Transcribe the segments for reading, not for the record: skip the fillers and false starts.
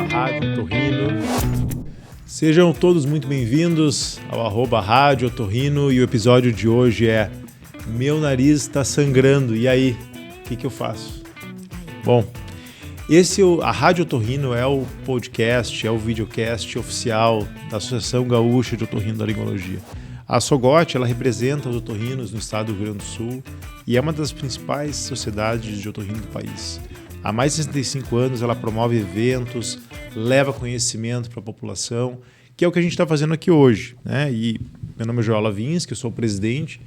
Rádio Otorrino. Sejam todos muito bem-vindos ao @Rádio Otorrino, e o episódio de hoje é Meu nariz está sangrando, e aí? O que eu faço? Bom, a Rádio Otorrino é o podcast, é o videocast oficial da Associação Gaúcha de Otorrinolaringologia. A SOGOT, ela representa os otorrinos no estado do Rio Grande do Sul e é uma das principais sociedades de otorrino do país. Há mais de 65 anos ela promove eventos, leva conhecimento para a população, que é o que a gente está fazendo aqui hoje, né? E meu nome é Joel Lavinsky, eu sou o presidente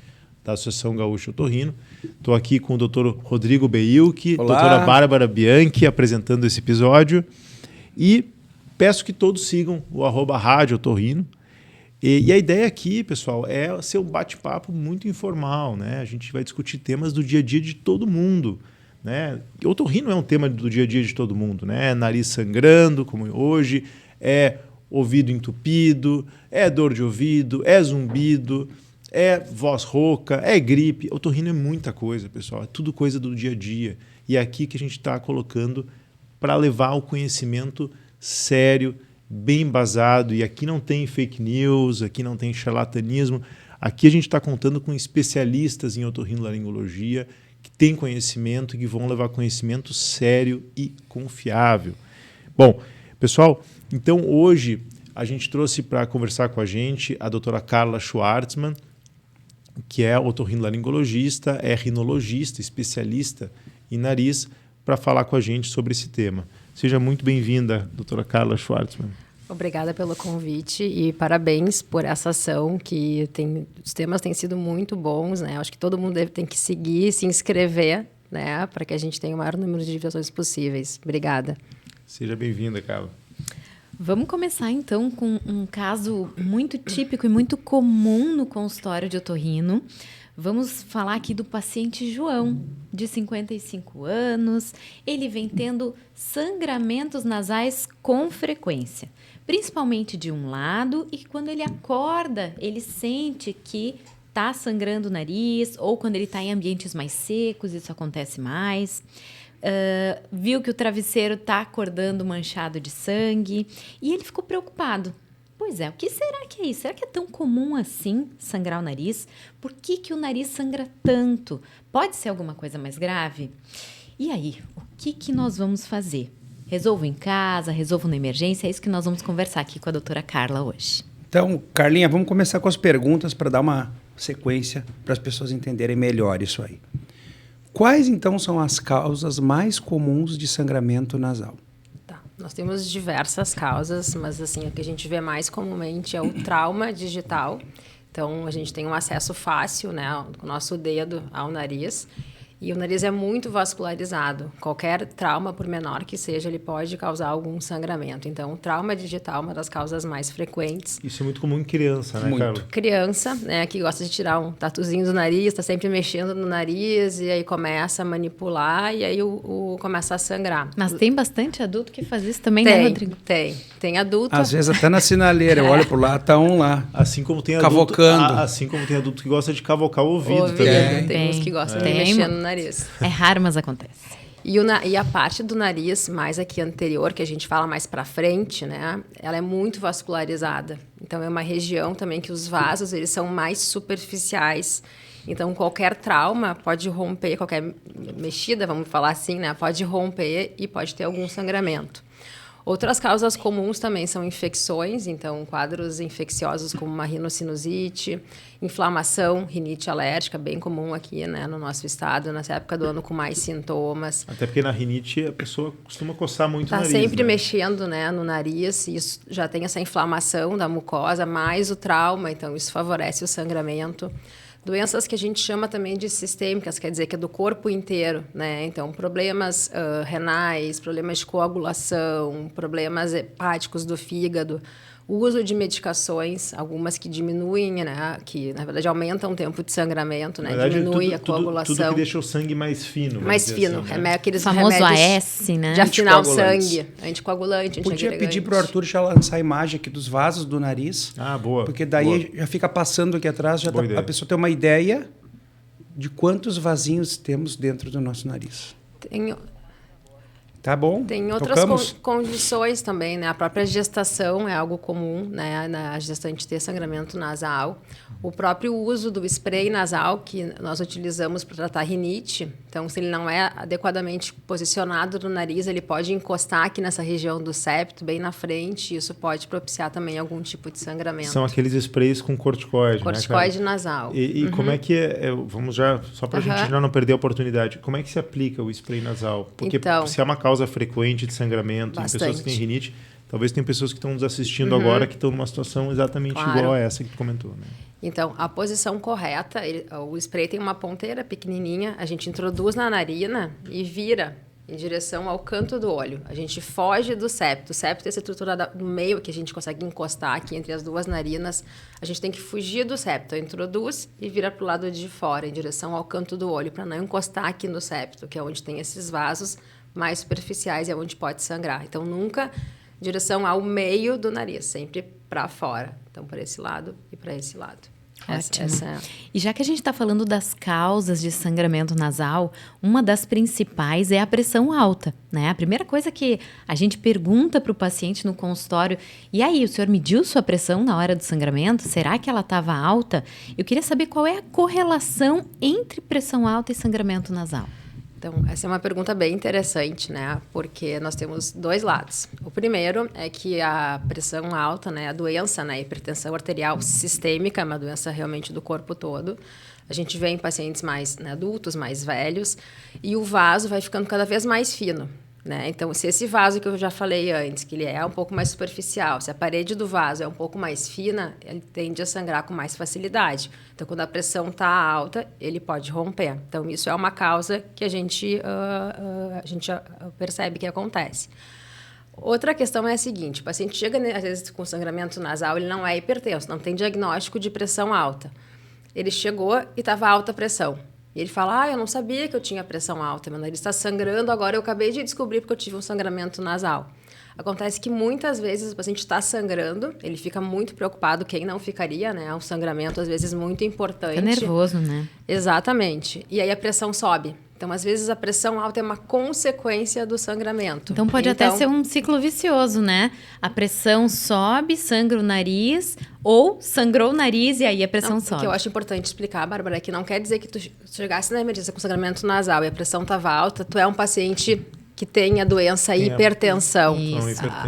da Associação Gaúcha Otorrino. Estou aqui com o Dr. Rodrigo Beilke, doutora Bárbara Bianchi apresentando esse episódio. E peço que todos sigam o @Rádio Otorrino. E a ideia aqui, pessoal, é ser um bate-papo muito informal, né? A gente vai discutir temas do dia a dia de todo mundo, né? O otorrino é um tema do dia a dia de todo mundo, né? Nariz sangrando, como hoje, é ouvido entupido, é dor de ouvido, é zumbido, é voz rouca, é gripe. Otorrino é muita coisa, pessoal, é tudo coisa do dia a dia. E é aqui que a gente está colocando para levar o conhecimento sério, bem embasado. E aqui não tem fake news, aqui não tem charlatanismo. Aqui a gente está contando com especialistas em otorrinolaringologia, que têm conhecimento e que vão levar conhecimento sério e confiável. Bom, pessoal, então hoje a gente trouxe para conversar com a gente a doutora Carla Schwartzman, que é otorrinolaringologista, é rinologista, especialista em nariz, para falar com a gente sobre esse tema. Seja muito bem-vinda, doutora Carla Schwartzman. Obrigada pelo convite e parabéns por essa ação, que os temas têm sido muito bons, né? Acho que todo mundo tem que seguir, se inscrever, né? Para que a gente tenha o maior número de divulgações possíveis. Obrigada. Seja bem-vinda, Carla. Vamos começar, então, com um caso muito típico e muito comum no consultório de otorrino. Vamos falar aqui do paciente João, de 55 anos. Ele vem tendo sangramentos nasais com frequência, principalmente de um lado, e quando ele acorda, ele sente que está sangrando o nariz, ou quando ele está em ambientes mais secos, isso acontece mais. Viu que o travesseiro está acordando manchado de sangue, e ele ficou preocupado. Pois é, o que será que é isso? Será que é tão comum assim sangrar o nariz? Por que o nariz sangra tanto? Pode ser alguma coisa mais grave? E aí, o que nós vamos fazer? Resolvo em casa, resolvo na emergência? É isso que nós vamos conversar aqui com a doutora Carla hoje. Então, Carlinha, vamos começar com as perguntas para dar uma sequência para as pessoas entenderem melhor isso aí. Quais, então, são as causas mais comuns de sangramento nasal? Nós temos diversas causas, mas assim, o que a gente vê mais comumente é o trauma digital. Então, a gente tem um acesso fácil, né, com o nosso dedo ao nariz. E o nariz é muito vascularizado. Qualquer trauma, por menor que seja, ele pode causar algum sangramento. Então, o trauma digital é uma das causas mais frequentes. Isso é muito comum em criança, né, Carla? Criança, né, que gosta de tirar um tatuzinho do nariz, está sempre mexendo no nariz, e aí começa a manipular, e aí começa a sangrar. Mas tem bastante adulto que faz isso também, né, Rodrigo? Tem adulto. Às vezes até na sinaleira, eu olho pro lado, tá um lá. Assim como tem cavocando. Assim como tem adulto que gosta de cavocar o ouvido também. Tem uns que gostam de mexer no nariz. É raro, mas acontece. E a parte do nariz, mais aqui anterior, que a gente fala mais para frente, né? Ela é muito vascularizada. Então, é uma região também que os vasos, eles são mais superficiais. Então, qualquer trauma pode romper, qualquer mexida, vamos falar assim, né? Pode romper e pode ter algum sangramento. Outras causas comuns também são infecções, então quadros infecciosos como uma rinocinusite, inflamação, rinite alérgica, bem comum aqui, né, no nosso estado, nessa época do ano com mais sintomas. Até porque na rinite a pessoa costuma coçar muito o nariz. Está sempre né? mexendo, né, no nariz, e isso já tem essa inflamação da mucosa, mais o trauma, então isso favorece o sangramento. Doenças que a gente chama também de sistêmicas, quer dizer que é do corpo inteiro, né? Então, problemas renais, problemas de coagulação, problemas hepáticos do fígado, O uso de medicações, algumas que diminuem, né? Que, na verdade, aumentam o tempo de sangramento, né? Verdade, diminui a coagulação. Tudo que deixa o sangue mais fino. Mais fino. Assim, né? Aqueles o famoso remédios AS, né? de afinar o Anticoagulantes. sangue. Anticoagulante, Podia antiagregante. pedir pro Arthur já lançar a imagem aqui dos vasos do nariz. Ah, boa. Porque daí já fica passando aqui atrás, já Boa ideia. a pessoa tem uma ideia de quantos vasinhos temos dentro do nosso nariz. Tá bom? Tem outras Tocamos? condições também, né? A própria gestação é algo comum, né? Na gestante ter sangramento nasal. O próprio uso do spray nasal que nós utilizamos para tratar rinite. Então, se ele não é adequadamente posicionado no nariz, ele pode encostar aqui nessa região do septo, bem na frente. E isso pode propiciar também algum tipo de sangramento. São aqueles sprays com corticoide, Corticoide né, cara? nasal. E como é que vamos já, só para a gente já não perder a oportunidade, como é que se aplica o spray nasal? Porque Então, se é uma causa frequente de sangramento em pessoas que têm rinite, talvez tem pessoas que estão nos assistindo agora que estão numa situação exatamente igual a essa que tu comentou, né? Então, a posição correta, o spray tem uma ponteira pequenininha, a gente introduz na narina e vira em direção ao canto do olho. A gente foge do septo. O septo é essa estrutura no meio que a gente consegue encostar aqui entre as duas narinas. A gente tem que fugir do septo. Introduz e vira para o lado de fora, em direção ao canto do olho, para não encostar aqui no septo, que é onde tem esses vasos mais superficiais e é onde pode sangrar. Então, nunca em direção ao meio do nariz, sempre para fora. Então, para esse lado e para esse lado. Ótimo. E já que a gente está falando das causas de sangramento nasal, uma das principais é a pressão alta, né? A primeira coisa que a gente pergunta para o paciente no consultório, e aí, o senhor mediu sua pressão na hora do sangramento? Será que ela estava alta? Eu queria saber qual é a correlação entre pressão alta e sangramento nasal. Então, essa é uma pergunta bem interessante, né? Porque nós temos dois lados. O primeiro é que a pressão alta, né? A doença, né? A hipertensão arterial sistêmica, é uma doença realmente do corpo todo. A gente vê em pacientes mais adultos, mais velhos, e o vaso vai ficando cada vez mais fino, né? Então, se esse vaso que eu já falei antes, que ele é um pouco mais superficial, se a parede do vaso é um pouco mais fina, ele tende a sangrar com mais facilidade. Então, quando a pressão está alta, ele pode romper. Então, isso é uma causa que a gente percebe que acontece. Outra questão é a seguinte, o paciente chega, às vezes, com sangramento nasal, ele não é hipertenso, não tem diagnóstico de pressão alta. Ele chegou e estava alta a pressão. E ele fala, eu não sabia que eu tinha pressão alta, meu nariz está sangrando, agora eu acabei de descobrir porque eu tive um sangramento nasal. Acontece que muitas vezes o paciente está sangrando, ele fica muito preocupado, quem não ficaria, né? É um sangramento, às vezes, muito importante. Fica nervoso, né? Exatamente. E aí a pressão sobe. Então, às vezes, a pressão alta é uma consequência do sangramento. Então, pode até ser um ciclo vicioso, né? A pressão sobe, sangra o nariz, ou sangrou o nariz e aí a pressão sobe. O que eu acho importante explicar, Bárbara, é que não quer dizer que tu chegasse na emergência com sangramento nasal e a pressão estava alta, tu é um paciente que tem a doença hipertensão.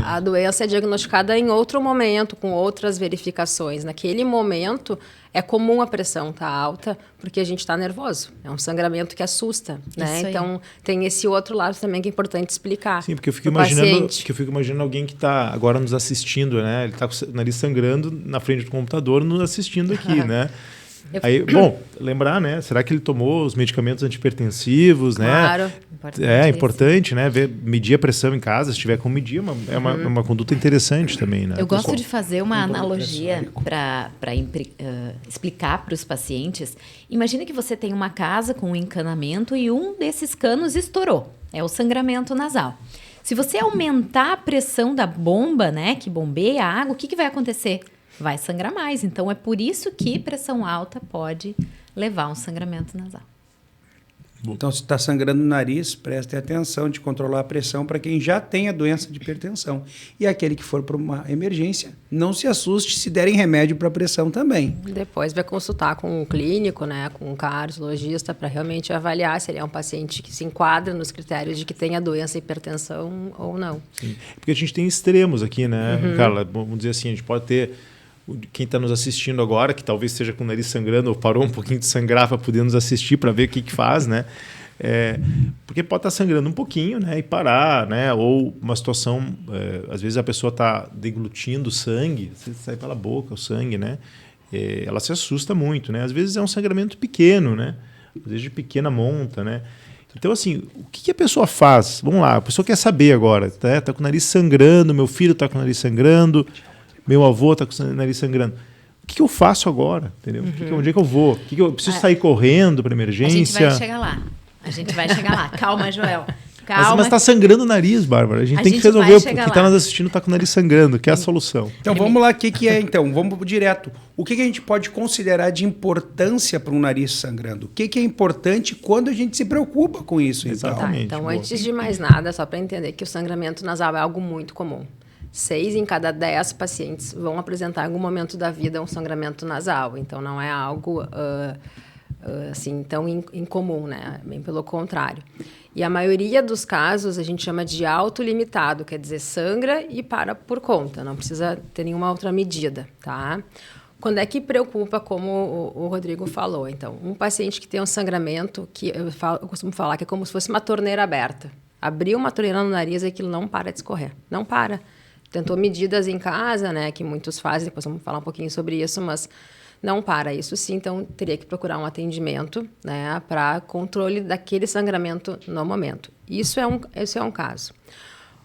A doença é diagnosticada em outro momento, com outras verificações. Naquele momento, é comum a pressão estar alta, porque a gente está nervoso. É um sangramento que assusta, né? Então, tem esse outro lado também que é importante explicar. Sim, porque eu fico imaginando alguém que está agora nos assistindo, né? Ele está com o nariz sangrando na frente do computador, nos assistindo aqui, né? Aí, bom, lembrar, né? Será que ele tomou os medicamentos antihipertensivos, né? Claro. É importante, né? Medir a pressão em casa, se tiver como medir, é uma conduta interessante também, né? Eu gosto de fazer uma analogia para explicar para os pacientes. Imagina que você tem uma casa com um encanamento e um desses canos estourou. É o sangramento nasal. Se você aumentar a pressão da bomba, né, que bombeia a água, o que vai acontecer? Vai sangrar mais. Então, é por isso que pressão alta pode levar a um sangramento nasal. Então, se está sangrando no nariz, preste atenção de controlar a pressão para quem já tem a doença de hipertensão. E aquele que for para uma emergência, não se assuste se derem remédio para a pressão também. Depois vai consultar com um clínico, né, com um cardiologista, para realmente avaliar se ele é um paciente que se enquadra nos critérios de que tem a doença hipertensão ou não. Sim. Porque a gente tem extremos aqui, né, Carla? Vamos dizer assim, a gente pode ter quem está nos assistindo agora, que talvez esteja com o nariz sangrando ou parou um pouquinho de sangrar para poder nos assistir, para ver o que faz, né? Porque pode estar sangrando um pouquinho, né? E parar, né? Ou uma situação, às vezes a pessoa está deglutindo sangue, sai pela boca o sangue, né? Ela se assusta muito, né? Às vezes é um sangramento pequeno, né? Às vezes de pequena monta, né? Então, assim, o que a pessoa faz? Vamos lá, a pessoa quer saber agora, tá com o nariz sangrando, meu filho está com o nariz sangrando. meu avô está com o nariz sangrando. O que eu faço agora? Entendeu? Onde é que eu vou? Eu preciso sair correndo para emergência? A gente vai chegar lá. A gente vai chegar lá. Calma, Joel. Calma. Mas está sangrando o nariz, Bárbara. A gente tem que resolver. Quem está nos assistindo está com o nariz sangrando, que é a solução. Então vamos lá, o que é então? Vamos direto. O que a gente pode considerar de importância para um nariz sangrando? O que é importante quando a gente se preocupa com isso? Exatamente. Então antes de mais nada, só para entender que o sangramento nasal é algo muito comum. 6 em cada 10 pacientes vão apresentar em algum momento da vida um sangramento nasal. Então não é algo assim tão incomum, né? Bem pelo contrário. E a maioria dos casos a gente chama de autolimitado, quer dizer, sangra e para por conta, não precisa ter nenhuma outra medida, tá? Quando é que preocupa, como o Rodrigo falou? Então, um paciente que tem um sangramento, que eu costumo falar que é como se fosse uma torneira aberta. Abriu uma torneira no nariz e aquilo não para de escorrer, não para. Tentou medidas em casa, né, que muitos fazem, depois vamos falar um pouquinho sobre isso, mas não para isso sim, então teria que procurar um atendimento, né, para controle daquele sangramento no momento. Esse é um caso.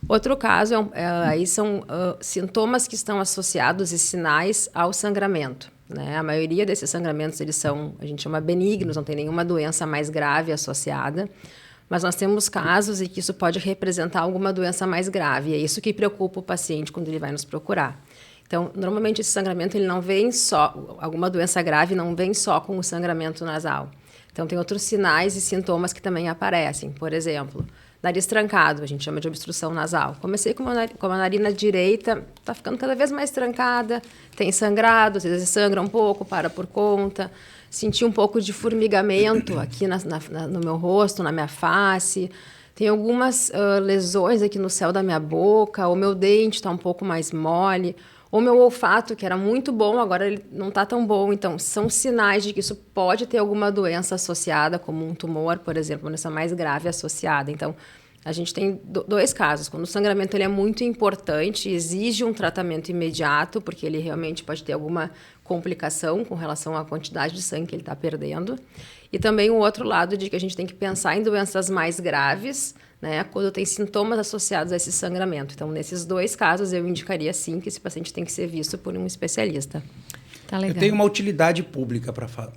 Outro caso, aí são sintomas que estão associados e sinais ao sangramento, né? A maioria desses sangramentos, eles são, a gente chama benignos, não tem nenhuma doença mais grave associada, mas nós temos casos em que isso pode representar alguma doença mais grave, e é isso que preocupa o paciente quando ele vai nos procurar. Então, normalmente esse sangramento ele não vem só, alguma doença grave não vem só com o sangramento nasal. Então, tem outros sinais e sintomas que também aparecem. Por exemplo, nariz trancado, a gente chama de obstrução nasal. Comecei com a narina direita, está ficando cada vez mais trancada, tem sangrado, às vezes sangra um pouco, para por conta. Senti um pouco de formigamento aqui no meu rosto, na minha face. Tem algumas lesões aqui no céu da minha boca, o meu dente está um pouco mais mole. O meu olfato, que era muito bom, agora ele não está tão bom. Então, são sinais de que isso pode ter alguma doença associada, como um tumor, por exemplo, uma doença mais grave associada. Então, a gente tem dois casos. Quando o sangramento ele é muito importante, exige um tratamento imediato, porque ele realmente pode ter alguma complicação com relação à quantidade de sangue que ele está perdendo. E também o outro lado de que a gente tem que pensar em doenças mais graves, né, quando tem sintomas associados a esse sangramento. Então, nesses dois casos, eu indicaria sim que esse paciente tem que ser visto por um especialista. Tá legal. Eu tenho uma utilidade pública para falar.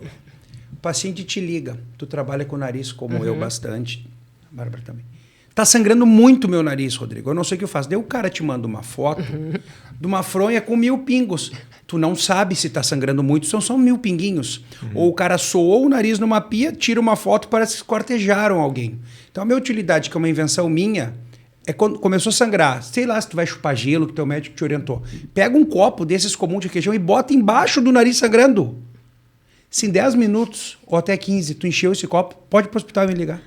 O paciente te liga, tu trabalha com o nariz como eu bastante, a Bárbara também. Tá sangrando muito meu nariz, Rodrigo. Eu não sei o que eu faço. Daí o cara te manda uma foto de uma fronha com 1000 pingos. Tu não sabe se tá sangrando muito, são só 1000 pinguinhos. Ou o cara soou o nariz numa pia, tira uma foto, parece que esquartejaram alguém. Então a minha utilidade, que é uma invenção minha, é quando começou a sangrar. Sei lá se tu vai chupar gelo, que teu médico te orientou. Pega um copo desses comuns de região e bota embaixo do nariz sangrando. Se em 10 minutos ou até 15 tu encheu esse copo, pode ir pro hospital e me ligar.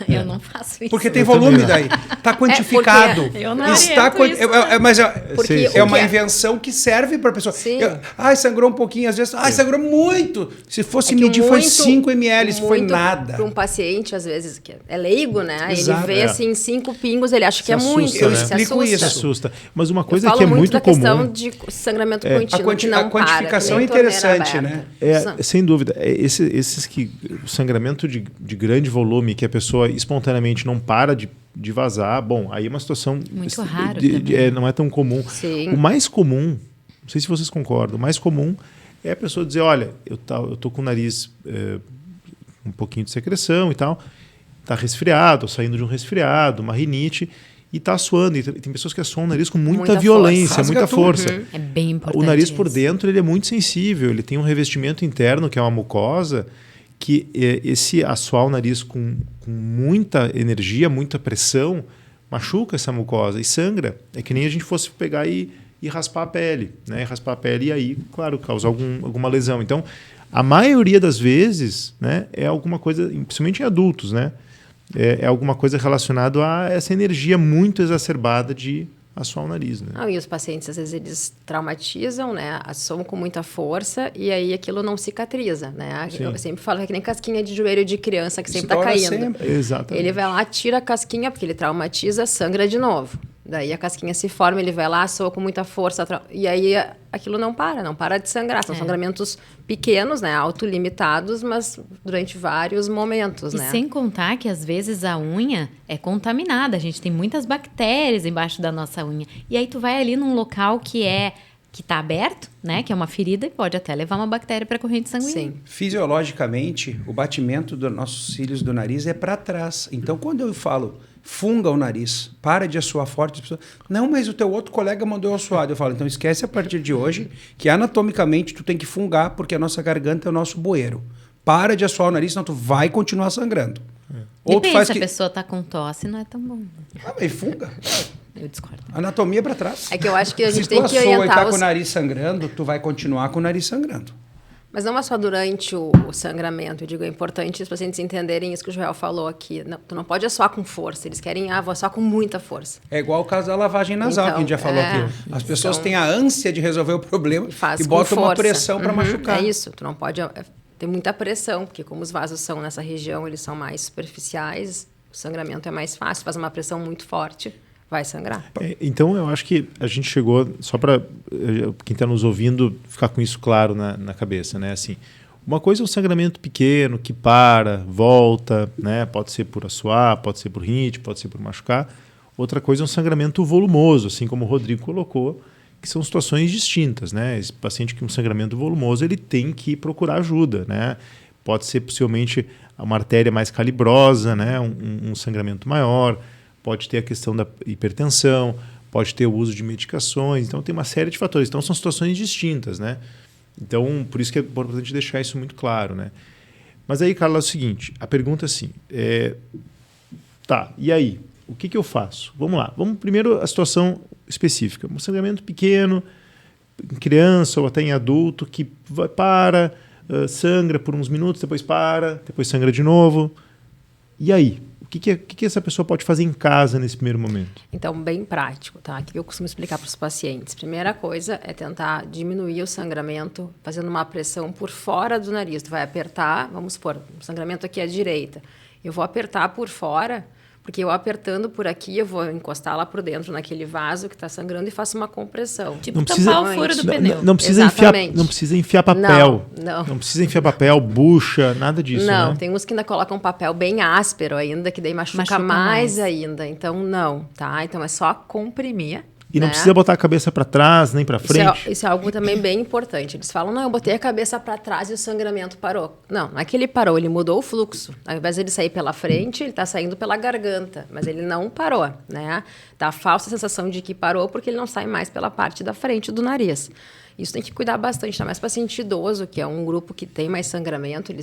Eu não faço isso. Porque tem volume daí. Está quantificado. Eu não está isso. Mas Porque é uma invenção que serve para a pessoa. Sangrou um pouquinho, às vezes. Sangrou muito. Se fosse medir, foi 5 ml, isso foi nada. Para um paciente, às vezes, que é leigo, né? Exato. Ele vê assim 5 pingos, ele acha que é muito. Eu se explico isso. Assusta. Mas uma coisa que é muito comum. A questão de sangramento contínuo, que não a quantificação é interessante, né? Sem dúvida. O sangramento de grande volume, que a pessoa espontaneamente não para de vazar, bom, aí é uma situação muito raro não é tão comum. Sim. O mais comum, não sei se vocês concordam, o mais comum é a pessoa dizer, olha, eu tô com o nariz um pouquinho de secreção e tal, tá resfriado, saindo de um resfriado, uma rinite, e tá suando. E tem pessoas que assoam o nariz com muita violência, muita força. É bem importante. O nariz por dentro ele é muito sensível, ele tem um revestimento interno, que é uma mucosa, que esse assoar o nariz com muita energia, muita pressão, machuca essa mucosa e sangra. É que nem a gente fosse pegar e raspar a pele, né? Raspar a pele e aí, claro, causar alguma lesão. Então, a maioria das vezes, né, é alguma coisa, principalmente em adultos, né? É alguma coisa relacionada a essa energia muito exacerbada de assoar o nariz, né? E os pacientes, às vezes, eles traumatizam, né? Assoam com muita força e aí aquilo não cicatriza, né? Sim. Eu sempre falo que é que nem casquinha de joelho de criança que sempre está Estoura caindo. sempre. Exatamente. Ele vai lá, tira a casquinha, porque ele traumatiza, sangra de novo. Daí a casquinha se forma, ele vai lá, assoa com muita força, e aí aquilo não para de sangrar. São sangramentos pequenos, né? Autolimitados, mas durante vários momentos, né? E sem contar que às vezes a unha é contaminada. A gente tem muitas bactérias embaixo da nossa unha. E aí tu vai ali num local que é que está aberto, né? Que é uma ferida e pode até levar uma bactéria para a corrente sanguínea. Sim. Fisiologicamente, o batimento dos nossos cílios do nariz é para trás. Então, quando eu falo funga o nariz, para de assoar forte, não, mas o teu outro colega mandou eu assoar. Eu falo, então esquece a partir de hoje que anatomicamente tu tem que fungar porque a nossa garganta é o nosso bueiro. Para de assoar o nariz, senão tu vai continuar sangrando. Ou tu Depende, faz se que... a pessoa está com tosse, não é tão bom. Ah, mas funga. Eu discordo. Anatomia para trás. É que eu acho que a gente Se tem tu que assoa e orientar tá com os... o nariz sangrando, tu vai continuar com o nariz sangrando. Mas não é só durante o sangramento. Eu digo, é importante os pacientes entenderem isso que o Joel falou aqui. Não, tu não pode assoar com força. Eles querem, vou assoar com muita força. É igual o caso da lavagem nasal, Então, que a gente já falou aqui. As pessoas têm a ânsia de resolver o problema E e botam uma pressão para machucar. É isso. Tu não pode ter muita pressão, porque como os vasos são nessa região, eles são mais superficiais, o sangramento é mais fácil. Faz uma pressão muito forte, vai sangrar. Então, eu acho que a gente chegou, só para quem está nos ouvindo ficar com isso claro na cabeça, né? Assim, uma coisa é um sangramento pequeno, que para, volta, né? Pode ser por assoar, pode ser por rinite, pode ser por machucar. Outra coisa é um sangramento volumoso, assim como o Rodrigo colocou, que são situações distintas, né? Esse paciente com um sangramento volumoso, ele tem que procurar ajuda, né? Pode ser possivelmente uma artéria mais calibrosa, né? Um sangramento maior, pode ter a questão da hipertensão, pode ter o uso de medicações, então tem uma série de fatores. Então são situações distintas, né? Então, por isso que é importante deixar isso muito claro, né? Mas aí, Carla, é o seguinte, a pergunta é assim, tá, e aí? O que eu faço? Vamos lá, vamos primeiro a situação específica. Um sangramento pequeno, em criança ou até em adulto, que sangra por uns minutos, depois para, depois sangra de novo. E aí? O que essa pessoa pode fazer em casa nesse primeiro momento? Então, bem prático, tá? O que eu costumo explicar para os pacientes? Primeira coisa é tentar diminuir o sangramento fazendo uma pressão por fora do nariz. Tu vai apertar, vamos supor, o sangramento aqui é à direita. Eu vou apertar por fora, porque eu apertando por aqui, eu vou encostar lá por dentro naquele vaso que está sangrando e faço uma compressão. Tipo, não tampar o furo do pneu. Não precisa enfiar papel. Não precisa enfiar papel, bucha, nada disso, Não, né? tem uns que ainda colocam papel bem áspero ainda, que daí machuca mais ainda. Então, não, tá? Então, é só comprimir. E não precisa botar a cabeça para trás, nem para frente. Isso é algo também bem importante. Eles falam, não, eu botei a cabeça para trás e o sangramento parou. Não é que ele parou, ele mudou o fluxo. Ao invés de ele sair pela frente, ele está saindo pela garganta. Mas ele não parou, né? Dá a falsa sensação de que parou porque ele não sai mais pela parte da frente do nariz. Isso tem que cuidar bastante, ainda mais paciente idoso, que é um grupo que tem mais sangramento.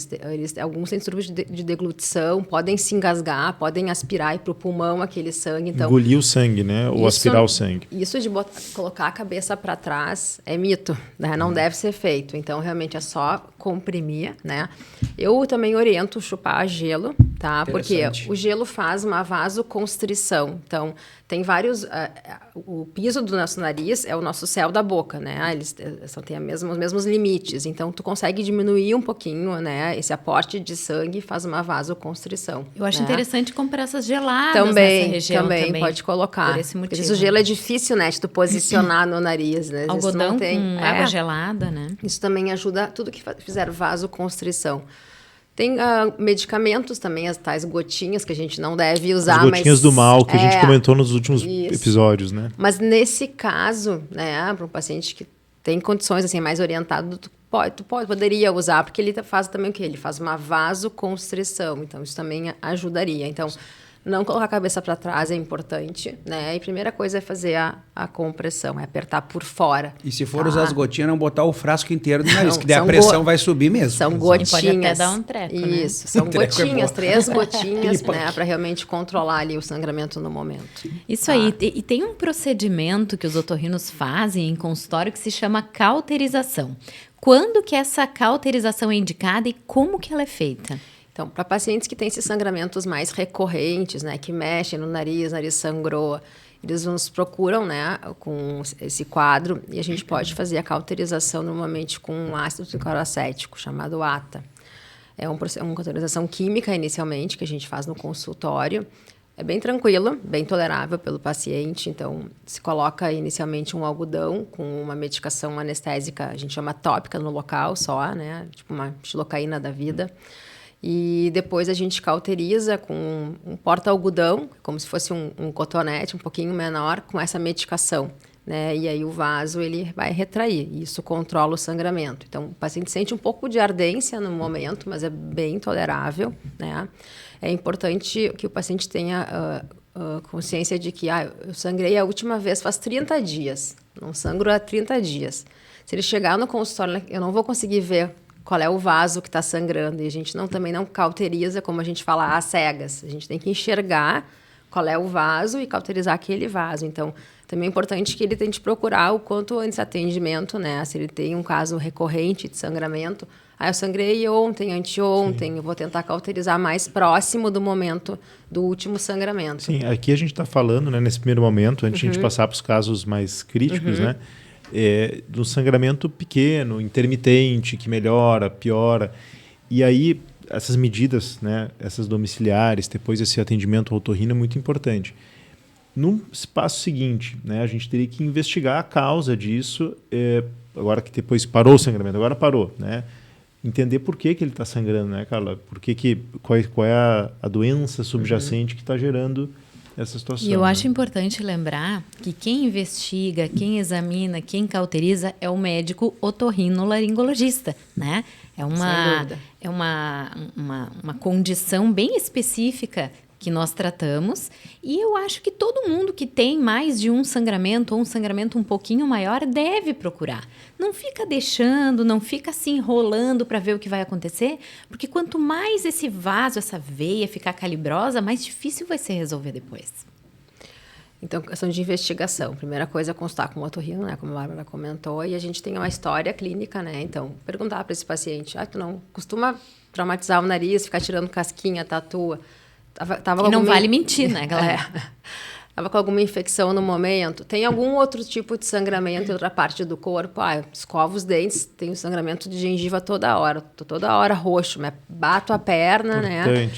Alguns têm distúrbios de deglutição, podem se engasgar, podem aspirar e para o pulmão aquele sangue. Então, engolir o sangue, né? Ou aspirar o sangue. Isso de colocar a cabeça para trás é mito, né? Não deve ser feito. Então, realmente, é só comprimir, né? Eu também oriento chupar gelo, tá? Porque o gelo faz uma vasoconstrição. Então, tem vários... o piso do nosso nariz é o nosso céu da boca, né? Eles têm os mesmos limites. Então, tu consegue diminuir um pouquinho, né? Esse aporte de sangue faz uma vasoconstrição. Eu acho interessante comprar essas geladas também, nessa região. Também pode colocar. Por esse motivo. Porque o gelo é difícil, né? De tu posicionar no nariz, né? Algodão com água gelada, né? Isso também ajuda tudo que fizer vasoconstrição. Tem medicamentos também, as tais gotinhas que a gente não deve usar. As gotinhas do mal, que a gente comentou nos últimos episódios, né? Mas nesse caso, né, para um paciente que tem condições assim mais orientado, tu poderia usar, porque ele faz também o quê? Ele faz uma vasoconstrição, então isso também ajudaria. Então, não colocar a cabeça para trás é importante, né? E a primeira coisa é fazer a compressão, é apertar por fora. E se for usar as gotinhas, não botar o frasco inteiro do nariz, que daí a pressão vai subir mesmo. São gotinhas. Pode até dar um treco, Isso, né? são gotinhas, 3 gotinhas, né? Para realmente controlar ali o sangramento no momento. Isso aí. E tem um procedimento que os otorrinos fazem em consultório que se chama cauterização. Quando que essa cauterização é indicada e como que ela é feita? Então, para pacientes que têm esses sangramentos mais recorrentes, né, que mexem no nariz sangrou, eles nos procuram, né, com esse quadro e a gente pode fazer a cauterização normalmente com um ácido cloracético, chamado ATA. É uma cauterização química inicialmente, que a gente faz no consultório. É bem tranquilo, bem tolerável pelo paciente. Então, se coloca inicialmente um algodão com uma medicação anestésica, a gente chama tópica no local só, né, tipo uma xilocaína da vida. E depois a gente cauteriza com um porta-algodão, como se fosse um cotonete um pouquinho menor, com essa medicação. né? E aí o vaso ele vai retrair, e isso controla o sangramento. Então, o paciente sente um pouco de ardência no momento, mas é bem tolerável, né? É importante que o paciente tenha consciência de que eu sangrei a última vez faz 30 dias, não sangro há 30 dias. Se ele chegar no consultório, eu não vou conseguir ver qual é o vaso que está sangrando, e a gente também não cauteriza, como a gente fala, às cegas. A gente tem que enxergar qual é o vaso e cauterizar aquele vaso. Então, também é importante que ele tente procurar o quanto antes atendimento, né? Se ele tem um caso recorrente de sangramento, eu sangrei ontem, anteontem, eu vou tentar cauterizar mais próximo do momento do último sangramento. Sim, aqui a gente está falando, né, nesse primeiro momento, antes de a gente passar para os casos mais críticos, né? Do sangramento pequeno, intermitente, que melhora, piora. E aí, essas medidas, né, essas domiciliares, depois esse atendimento ao otorrino é muito importante. No passo seguinte, né, a gente teria que investigar a causa disso, agora que depois parou o sangramento, agora parou, né? Entender por que ele está sangrando, né, Carla? Qual é a doença subjacente que está gerando essa situação. E eu acho importante lembrar que quem investiga, quem examina, quem cauteriza é o médico otorrinolaringologista, né? É uma condição bem específica que nós tratamos, e eu acho que todo mundo que tem mais de um sangramento ou um sangramento um pouquinho maior deve procurar. Não fica deixando, não fica se enrolando para ver o que vai acontecer, porque quanto mais esse vaso, essa veia ficar calibrosa, mais difícil vai ser resolver depois. Então, questão de investigação. Primeira coisa é consultar com o otorrino, né, como a Bárbara comentou, e a gente tem uma história clínica, né? Então, perguntar para esse paciente, tu não costuma traumatizar o nariz, ficar tirando casquinha, tatua? E não vale mentir, né, galera? Estava com alguma infecção no momento. Tem algum outro tipo de sangramento em outra parte do corpo? Escovo os dentes, tenho sangramento de gengiva toda hora. Tô toda hora roxo, bato a perna,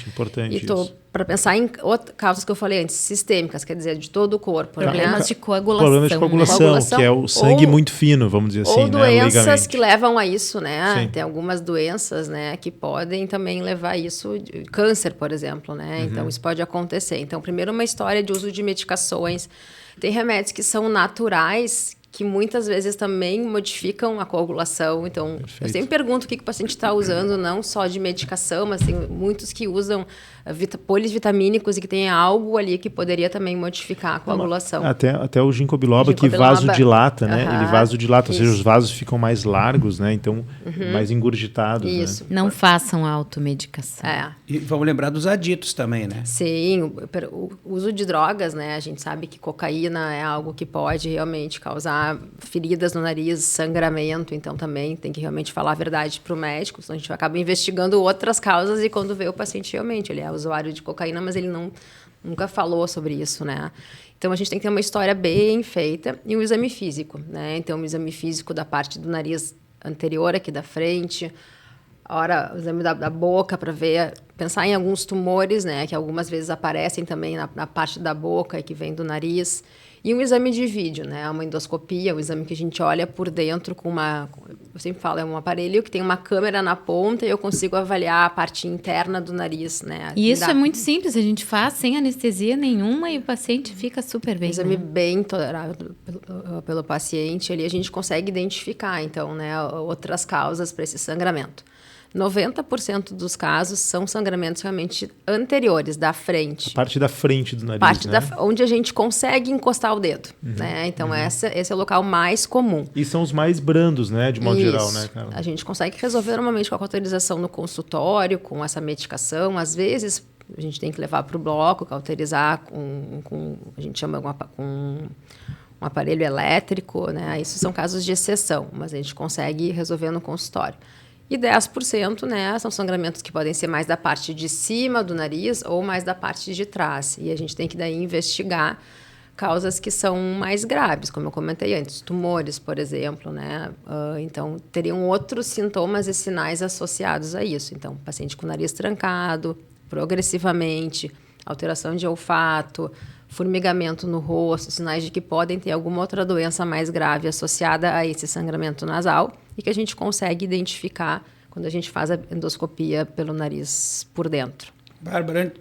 Importante e tô isso. Para pensar em causas que eu falei antes, sistêmicas, quer dizer, de todo o corpo. Problemas de coagulação. Problemas de coagulação, que é o sangue muito fino, vamos dizer assim. Ou doenças que levam a isso, né? Sim. Tem algumas doenças, né, que podem também levar a isso. Câncer, por exemplo, né? Então, isso pode acontecer. Então, primeiro, uma história de uso de medicações. Tem remédios que são naturais, que muitas vezes também modificam a coagulação. Então, eu sempre pergunto o que o paciente está usando, não só de medicação, mas tem muitos que usam polivitamínicos e que tem algo ali que poderia também modificar a coagulação. Até o ginkgo biloba, que vasodilata, né? Ele vasodilata, ou seja, os vasos ficam mais largos, né? Então, mais engurgitados. Isso. Né? Não façam automedicação. E vamos lembrar dos aditos também, né? Sim, o uso de drogas, né? A gente sabe que cocaína é algo que pode realmente causar feridas no nariz, sangramento, então também tem que realmente falar a verdade para o médico, senão a gente acaba investigando outras causas e quando vê o paciente realmente, ele é usuário de cocaína, mas ele nunca falou sobre isso, né? Então, a gente tem que ter uma história bem feita e um exame físico, né? Então, um exame físico da parte do nariz anterior aqui da frente, o exame da boca para ver, pensar em alguns tumores, né? Que algumas vezes aparecem também na parte da boca e que vem do nariz. E um exame de vídeo, né? Uma endoscopia, um exame que a gente olha por dentro com eu sempre falo, é um aparelho que tem uma câmera na ponta e eu consigo avaliar a parte interna do nariz, né? E isso é muito simples, a gente faz sem anestesia nenhuma e o paciente fica super bem. Um exame bem tolerável pelo paciente, ali a gente consegue identificar, então, né, outras causas para esse sangramento. 90% dos casos são sangramentos realmente anteriores, da frente. A parte da frente do nariz, onde a gente consegue encostar o dedo, né? Então, esse é o local mais comum. E são os mais brandos, né? De modo geral, né, Carla? A gente consegue resolver normalmente com a cauterização no consultório, com essa medicação. Às vezes, a gente tem que levar para o bloco, cauterizar com a gente chama com um aparelho elétrico, né? Isso são casos de exceção, mas a gente consegue resolver no consultório. E 10%, né, são sangramentos que podem ser mais da parte de cima do nariz ou mais da parte de trás. E a gente tem que daí investigar causas que são mais graves, como eu comentei antes, tumores, por exemplo, né? Então, teriam outros sintomas e sinais associados a isso. Então, paciente com nariz trancado, progressivamente, alteração de olfato, formigamento no rosto, sinais de que podem ter alguma outra doença mais grave associada a esse sangramento nasal e que a gente consegue identificar quando a gente faz a endoscopia pelo nariz por dentro. Bárbara,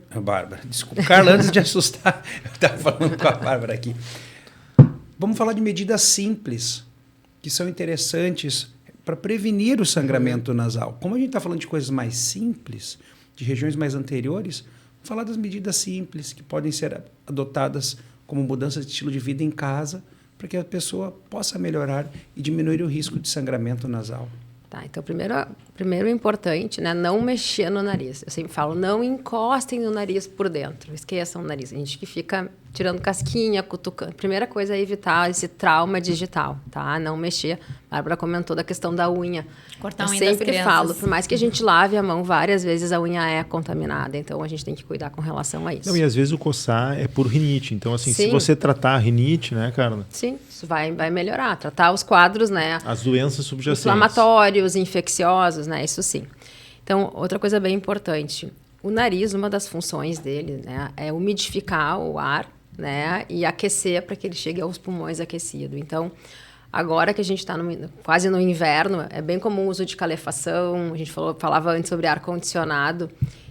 desculpa. Carla, antes de assustar, eu estava falando com a Bárbara aqui. Vamos falar de medidas simples, que são interessantes para prevenir o sangramento nasal. Como a gente está falando de coisas mais simples, de regiões mais anteriores, vamos falar das medidas simples que podem ser adotadas como mudança de estilo de vida em casa, para que a pessoa possa melhorar e diminuir o risco de sangramento nasal. Tá, então, primeiro importante, né, não mexer no nariz. Eu sempre falo, não encostem no nariz por dentro, esqueçam o nariz. A gente que fica tirando casquinha, cutucando. Primeira coisa é evitar esse trauma digital, tá? Não mexer. A Bárbara comentou da questão da unha. Cortar a unha Eu das sempre crianças. falo, por mais que a gente lave a mão várias vezes, a unha é contaminada. Então, a gente tem que cuidar com relação a isso. Não, e às vezes o coçar é por rinite. Então, assim, se Sim. você tratar a rinite, né, Carla? Sim, isso vai melhorar. Tratar os quadros, né? As doenças subjacentes. Inflamatórios, infecciosos, né? Isso sim. Então, outra coisa bem importante. O nariz, uma das funções dele, né, é umidificar o ar, né, e aquecer para que ele chegue aos pulmões aquecido. Então, agora que a gente está quase no inverno, é bem comum o uso de calefação. A gente falava antes sobre ar-condicionado.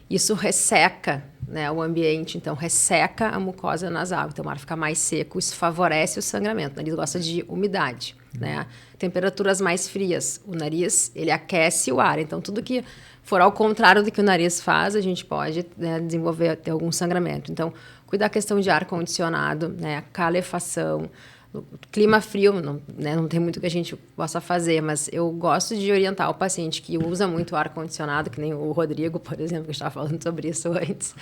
Isso resseca, né, o ambiente, então resseca a mucosa nasal. Então, o ar fica mais seco, isso favorece o sangramento. O nariz gosta de umidade, né? Temperaturas mais frias. O nariz, ele aquece o ar. Então, tudo que for ao contrário do que o nariz faz, a gente pode, né, ter algum sangramento. Então, cuidar da questão de ar-condicionado, né, calefação. Clima frio, não tem muito que a gente possa fazer, mas eu gosto de orientar o paciente que usa muito ar-condicionado, que nem o Rodrigo, por exemplo, que estava falando sobre isso antes,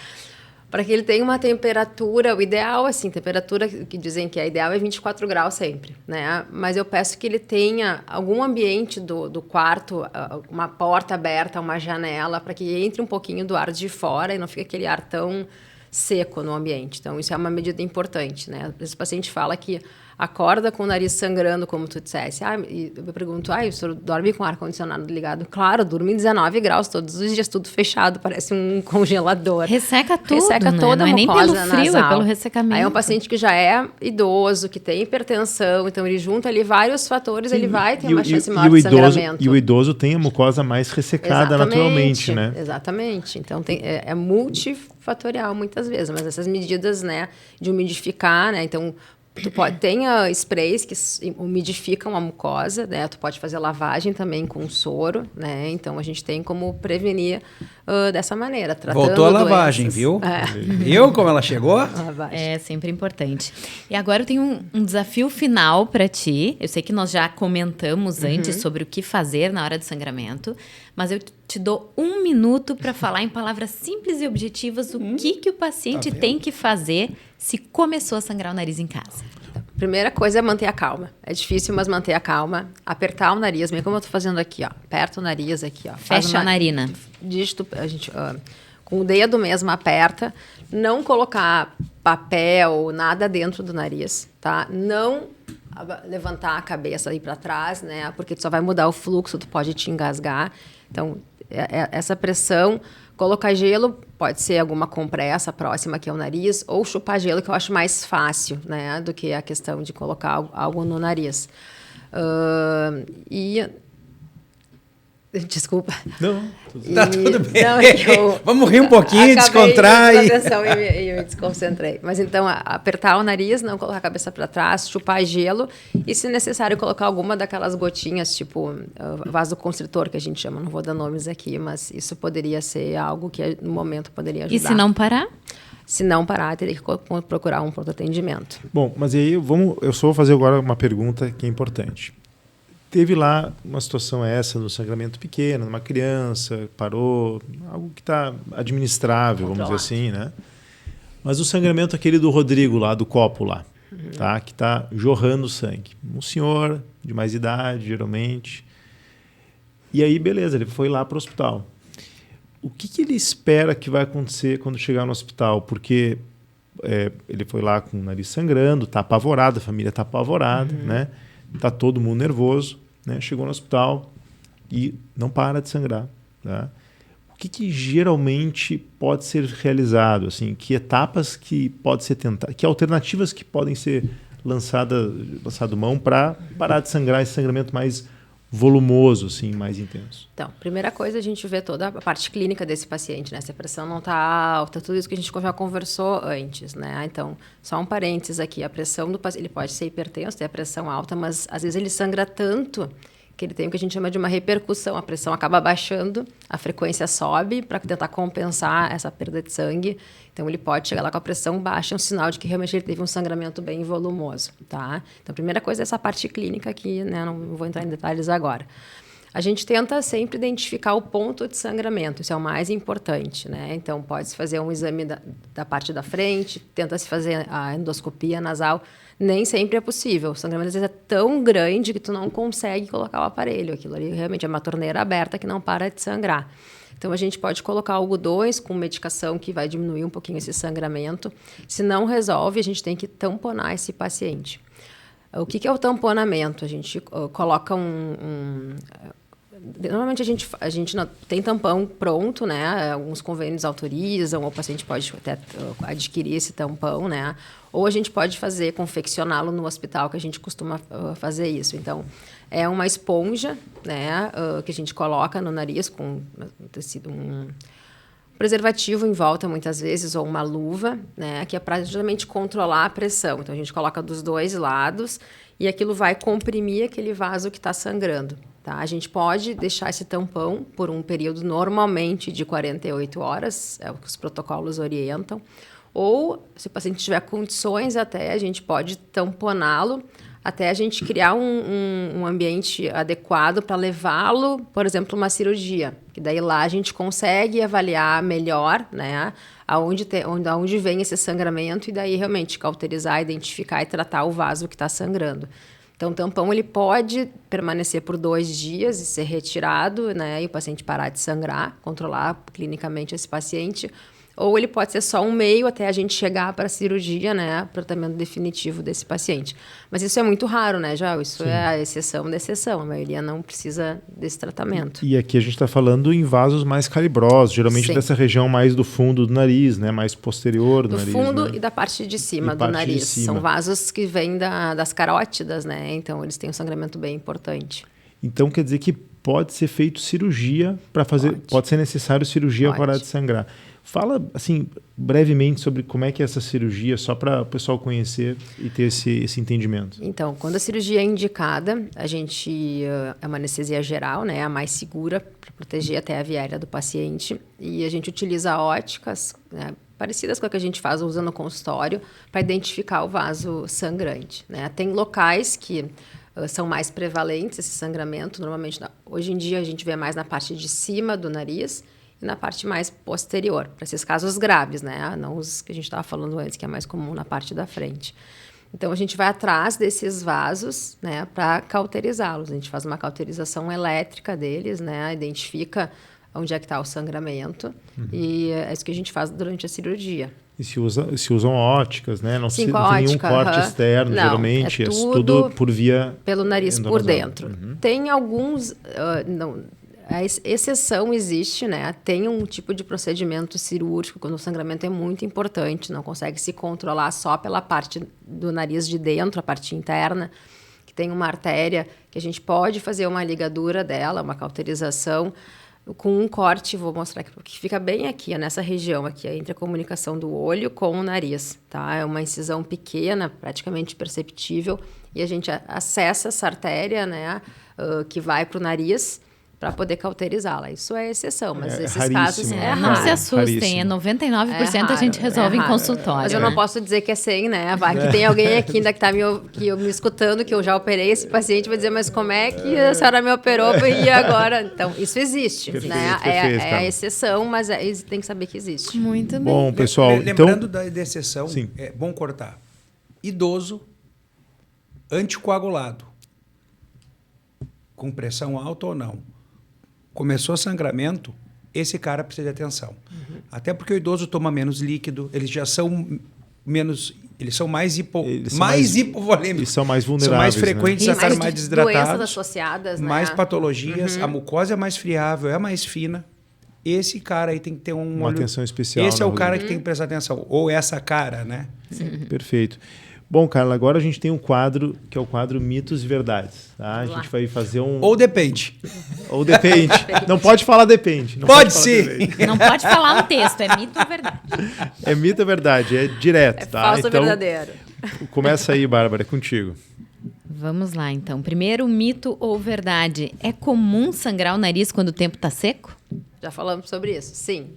para que ele tenha uma temperatura, o ideal, assim, temperatura que dizem que é ideal é 24 graus sempre, né? Mas eu peço que ele tenha algum ambiente do quarto, uma porta aberta, uma janela, para que entre um pouquinho do ar de fora e não fique aquele ar tão seco no ambiente. Então, isso é uma medida importante, né? Às vezes o paciente fala que acorda com o nariz sangrando, como tu dissesse. E eu pergunto, o senhor dorme com o ar-condicionado ligado? Claro, durmo em 19 graus todos os dias, tudo fechado, parece um congelador. Resseca tudo, Resseca né? toda Não é a nem mucosa pelo frio, nasal. é pelo ressecamento. Aí é um paciente que já é idoso, que tem hipertensão, então ele junta ali vários fatores, ele vai ter uma chance maior de sangramento. E o idoso tem a mucosa mais ressecada naturalmente, né? Exatamente. Então, é multifatorial muitas vezes, mas essas medidas, né, de umidificar, né, então... Tem sprays que umidificam a mucosa, né? Tu pode fazer lavagem também com soro, né? Então, a gente tem como prevenir dessa maneira, tratando Voltou a lavagem, doenças. viu? Viu como ela chegou? Lavagem. É sempre importante. E agora eu tenho um desafio final para ti. Eu sei que nós já comentamos antes sobre o que fazer na hora do sangramento, mas eu te dou 1 minuto para falar em palavras simples e objetivas o que o paciente tem que fazer se começou a sangrar o nariz em casa. Primeira coisa é manter a calma. É difícil, mas manter a calma. Apertar o nariz, meio como eu tô fazendo aqui, ó. Aperta o nariz aqui, ó. Fecha a narina. Dígito, a gente, com o dedo mesmo aperta. Não colocar papel, nada dentro do nariz, tá? Não levantar a cabeça aí para trás, né? Porque tu só vai mudar o fluxo, tu pode te engasgar. Então, essa pressão... Colocar gelo, pode ser alguma compressa próxima aqui ao nariz, ou chupar gelo, que eu acho mais fácil, né, do que a questão de colocar algo no nariz. Desculpa. Não, tá tudo bem. Não, vamos rir um pouquinho, descontrai. Atenção e eu me desconcentrei. Mas então, apertar o nariz, não colocar a cabeça para trás, chupar gelo e, se necessário, colocar alguma daquelas gotinhas, tipo vasoconstritor, que a gente chama, não vou dar nomes aqui, mas isso poderia ser algo que no momento poderia ajudar. E se não parar? Se não parar, teria que procurar um pronto atendimento. Bom, mas aí eu só vou fazer agora uma pergunta que é importante. Teve lá uma situação no sangramento pequeno, numa criança, parou, algo que está administrável, vamos dizer assim, né? Mas o sangramento aquele do Rodrigo lá, do copo lá, tá? Que está jorrando sangue. Um senhor de mais idade, geralmente. E aí, beleza, ele foi lá para o hospital. O que ele espera que vai acontecer quando chegar no hospital? Porque ele foi lá com o nariz sangrando, está apavorado, a família está apavorada, né? Está todo mundo nervoso, né? Chegou no hospital e não para de sangrar. Tá? O que geralmente pode ser realizado? Assim, que etapas que pode ser tentado? Que alternativas que podem ser lançado mão para parar de sangrar esse sangramento mais volumoso, assim, mais intenso? Então, primeira coisa, a gente vê toda a parte clínica desse paciente, né? Se a pressão não está alta, tudo isso que a gente já conversou antes, né? Então, só um parênteses aqui, a pressão do paciente, ele pode ser hipertenso, ter a pressão alta, mas às vezes ele sangra tanto que ele tem o que a gente chama de uma repercussão. A pressão acaba baixando, a frequência sobe para tentar compensar essa perda de sangue. Então, ele pode chegar lá com a pressão baixa, é um sinal de que realmente ele teve um sangramento bem volumoso, tá? Então, a primeira coisa é essa parte clínica aqui, né? Não vou entrar em detalhes agora. A gente tenta sempre identificar o ponto de sangramento, isso é o mais importante, né? Então, pode-se fazer um exame da parte da frente, tenta-se fazer a endoscopia nasal. Nem sempre é possível. O sangramento às vezes é tão grande que tu não consegue colocar o aparelho. Aquilo ali realmente é uma torneira aberta que não para de sangrar. Então, a gente pode colocar algodões com medicação que vai diminuir um pouquinho esse sangramento. Se não resolve, a gente tem que tamponar esse paciente. O que é o tamponamento? A gente coloca normalmente a gente não tem tampão pronto, né? Alguns convênios autorizam, ou o paciente pode até adquirir esse tampão, né? Ou a gente pode confeccioná-lo no hospital, que a gente costuma fazer isso. Então, é uma esponja, né? Que a gente coloca no nariz com um preservativo em volta, muitas vezes, ou uma luva, né? Que é para justamente controlar a pressão. Então, a gente coloca dos dois lados e aquilo vai comprimir aquele vaso que está sangrando. Tá? A gente pode deixar esse tampão por um período normalmente de 48 horas, é o que os protocolos orientam. Ou, se o paciente tiver condições até, a gente pode tamponá-lo até a gente criar um ambiente adequado para levá-lo, por exemplo, uma cirurgia. Que daí lá a gente consegue avaliar melhor, né, aonde vem esse sangramento e daí realmente cauterizar, identificar e tratar o vaso que está sangrando. Então, o tampão ele pode permanecer por 2 dias e ser retirado, né, e o paciente parar de sangrar, controlar clinicamente esse paciente. Ou ele pode ser só um meio até a gente chegar para a cirurgia, né, tratamento definitivo desse paciente. Mas isso é muito raro, né, João? Isso Sim. É a exceção da exceção. A maioria não precisa desse tratamento. E aqui a gente está falando em vasos mais calibrosos, geralmente Sim. dessa região mais do fundo do nariz, né, mais posterior do nariz. Do fundo, né? E da parte de cima do nariz. São vasos que vêm das carótidas, né? Então, eles têm um sangramento bem importante. Então, quer dizer que pode ser feito cirurgia para fazer... Pode ser necessário cirurgia para parar de sangrar. Fala, assim, brevemente sobre como é que é essa cirurgia, só para o pessoal conhecer e ter esse entendimento. Então, quando a cirurgia é indicada, a gente é uma anestesia geral, né, a mais segura para proteger até a via aérea do paciente. E a gente utiliza óticas, né, parecidas com a que a gente faz usando no consultório, para identificar o vaso sangrante, né. Tem locais que são mais prevalentes esse sangramento. Normalmente, hoje em dia, a gente vê mais na parte de cima do nariz e na parte mais posterior, para esses casos graves, né? Não os que a gente estava falando antes, que é mais comum na parte da frente. Então, a gente vai atrás desses vasos, né, para cauterizá-los. A gente faz uma cauterização elétrica deles, né? Identifica onde é que está o sangramento e é isso que a gente faz durante a cirurgia. E se usam óticas, né? Não tem nenhum corte externo, não, geralmente. É tudo por via... Pelo nariz por dentro. Tem alguns... A exceção existe, né? Tem um tipo de procedimento cirúrgico quando o sangramento é muito importante, não consegue se controlar só pela parte do nariz de dentro, a parte interna, que tem uma artéria que a gente pode fazer uma ligadura dela, uma cauterização, com um corte, vou mostrar aqui, que fica bem aqui, nessa região aqui, entre a comunicação do olho com o nariz, tá? É uma incisão pequena, praticamente imperceptível, e a gente acessa essa artéria, né, que vai para o nariz, para poder cauterizá-la. Isso é exceção, mas esses casos é raro. Não se assustem, 99% a gente resolve em consultório. Mas eu não posso dizer que é 100, né? Vai que tem alguém aqui ainda que está me escutando, que eu já operei esse paciente, vai dizer, mas como é que a senhora me operou e agora? Então, isso existe, perfeito, né? Perfeito, é a exceção, mas tem que saber que existe. Muito bem. Bom, pessoal, lembrando da exceção, sim. É bom cortar. Idoso, anticoagulado, com pressão alta ou não. Começou sangramento, esse cara precisa de atenção. Até porque o idoso toma menos líquido, eles já são menos... Eles são mais hipovolêmicos. Eles são mais vulneráveis. São mais frequentes, né? a estar mais desidratados. Doenças associadas, né? Mais patologias, a mucosa é mais friável, é mais fina. Esse cara aí tem que ter uma atenção especial. Esse é o cara que tem que prestar atenção. Ou essa cara, né? Sim. Perfeito. Bom, Carla, agora a gente tem um quadro que é o quadro Mitos e Verdades. Tá? A gente vai fazer um... Ou depende. Ou depende. Não pode falar depende. Não pode falar sim. depende. Não pode falar um texto, é mito ou verdade? É mito ou verdade? É direto, tá? Falso ou então, verdadeiro? Começa aí, Bárbara, é contigo. Vamos lá, então. Primeiro, mito ou verdade. É comum sangrar o nariz quando o tempo está seco? Já falamos sobre isso, sim.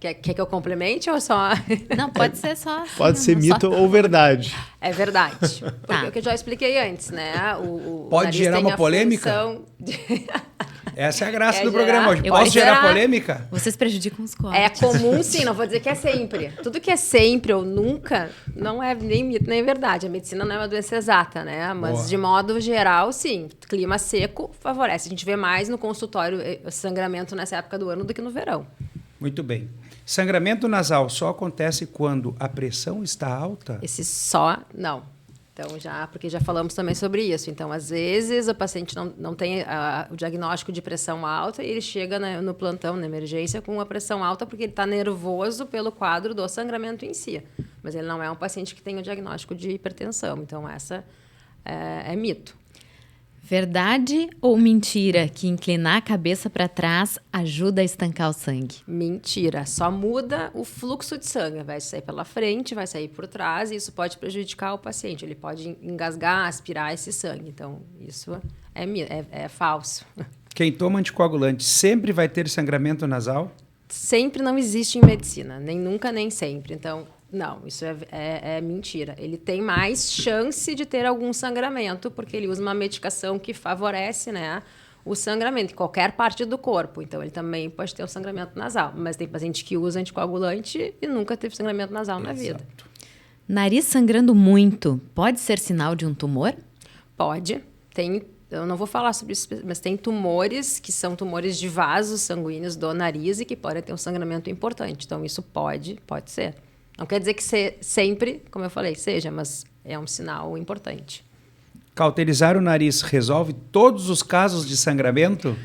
Quer que eu complemente ou só... Não, pode ser só... Assim, Pode ser só- mito ou verdade. É verdade. Porque Tá. o que eu já expliquei antes, né? O Pode nariz gerar tem uma a polêmica? função de- Essa é a graça É do gerar- programa hoje. Eu Posso vou gerar gerar- polêmica? Vocês prejudicam os cortes. É comum, sim, não vou dizer que é sempre. Tudo que é sempre ou nunca não é nem mito nem verdade. A medicina não é uma doença exata, né? Mas, Boa. de modo geral, sim. Clima seco favorece. A gente vê mais no consultório sangramento nessa época do ano do que no verão. Muito bem. Sangramento nasal só acontece quando a pressão está alta? Esse só, não. Então, porque já falamos também sobre isso. Então, às vezes, o paciente não tem o diagnóstico de pressão alta e ele chega no plantão, na emergência, com a pressão alta porque ele está nervoso pelo quadro do sangramento em si. Mas ele não é um paciente que tem o diagnóstico de hipertensão. Então, essa é mito. Verdade ou mentira que inclinar a cabeça para trás ajuda a estancar o sangue? Mentira. Só muda o fluxo de sangue. Vai sair pela frente, vai sair por trás e isso pode prejudicar o paciente. Ele pode engasgar, aspirar esse sangue. Então, isso é falso. Quem toma anticoagulante sempre vai ter sangramento nasal? Sempre não existe em medicina. Nem nunca, nem sempre. Então, não, isso é mentira. Ele tem mais chance de ter algum sangramento, porque ele usa uma medicação que favorece, né, o sangramento em qualquer parte do corpo. Então, ele também pode ter o sangramento nasal. Mas tem paciente que usa anticoagulante e nunca teve sangramento nasal na vida. Nariz sangrando muito pode ser sinal de um tumor? Pode. Eu não vou falar sobre isso, mas tem tumores que são tumores de vasos sanguíneos do nariz e que podem ter um sangramento importante. Então, isso pode ser. Não quer dizer que sempre, como eu falei, seja, mas é um sinal importante. Cauterizar o nariz resolve todos os casos de sangramento?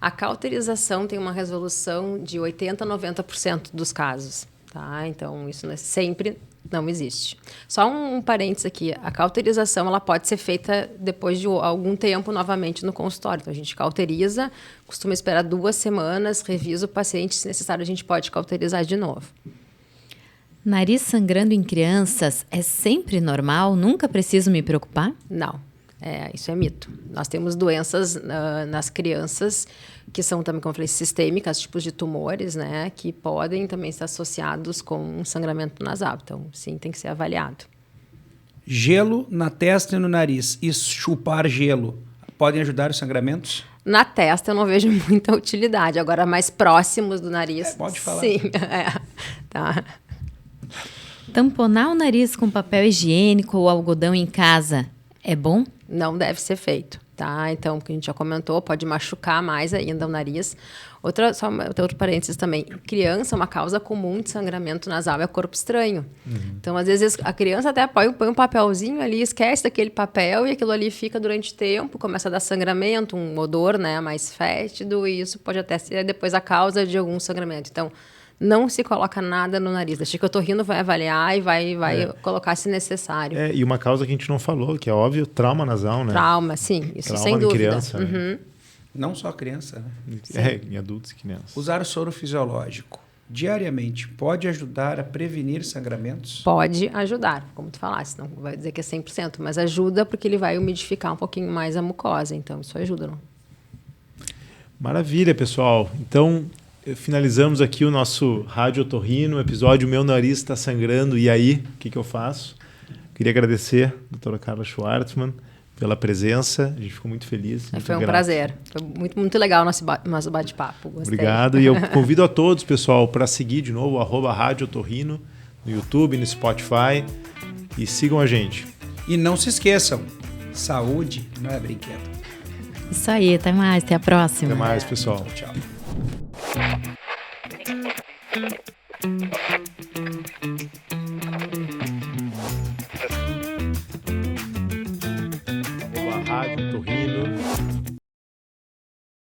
A cauterização tem uma resolução de 80% a 90% dos casos. Tá? Então, isso sempre não existe. Só um parênteses aqui. A cauterização ela pode ser feita depois de algum tempo novamente no consultório. Então, a gente cauteriza, costuma esperar 2 semanas, revisa o paciente. Se necessário, a gente pode cauterizar de novo. Nariz sangrando em crianças é sempre normal? Nunca preciso me preocupar? Não, isso é mito. Nós temos doenças nas crianças que são também, como eu falei, sistêmicas, tipos de tumores, né, que podem também estar associados com um sangramento nasal. Então, sim, tem que ser avaliado. Gelo na testa e no nariz e chupar gelo podem ajudar os sangramentos? Na testa eu não vejo muita utilidade. Agora, mais próximos do nariz, pode falar. sim. Tá. Tamponar o nariz com papel higiênico ou algodão em casa é bom? Não deve ser feito, tá? Então, o que a gente já comentou, pode machucar mais ainda o nariz. Outro parênteses também. Criança, uma causa comum de sangramento nasal é corpo estranho. Então, às vezes, a criança até põe um papelzinho ali, esquece daquele papel e aquilo ali fica durante tempo, começa a dar sangramento, um odor, né, mais fétido, e isso pode até ser depois a causa de algum sangramento. Então, não se coloca nada no nariz. Deixa que o otorrino vai avaliar e vai colocar se necessário. E uma causa que a gente não falou, que é óbvio, trauma nasal, né? Trauma, sim, isso Trauma sem em dúvida. criança, né? Não só criança, né? Em adultos e crianças. Usar soro fisiológico diariamente pode ajudar a prevenir sangramentos? Pode ajudar, como tu falaste, não vai dizer que é 100%, mas ajuda porque ele vai umidificar um pouquinho mais a mucosa, então isso ajuda. Não? Maravilha, pessoal. Então, finalizamos aqui o nosso Rádio Otorrino, episódio Meu Nariz Está Sangrando, e aí, o que eu faço? Queria agradecer a doutora Carla Schwartzman pela presença, a gente ficou muito feliz. Foi um prazer, foi muito, muito legal o nosso bate-papo. Gostei. Obrigado, e eu convido a todos, pessoal, para seguir de novo, @Rádio Otorrino, no YouTube, no Spotify, e sigam a gente. E não se esqueçam, saúde não é brinquedo. Isso aí, até mais, até a próxima. Até mais, pessoal. Tchau. Rádio Otorrino.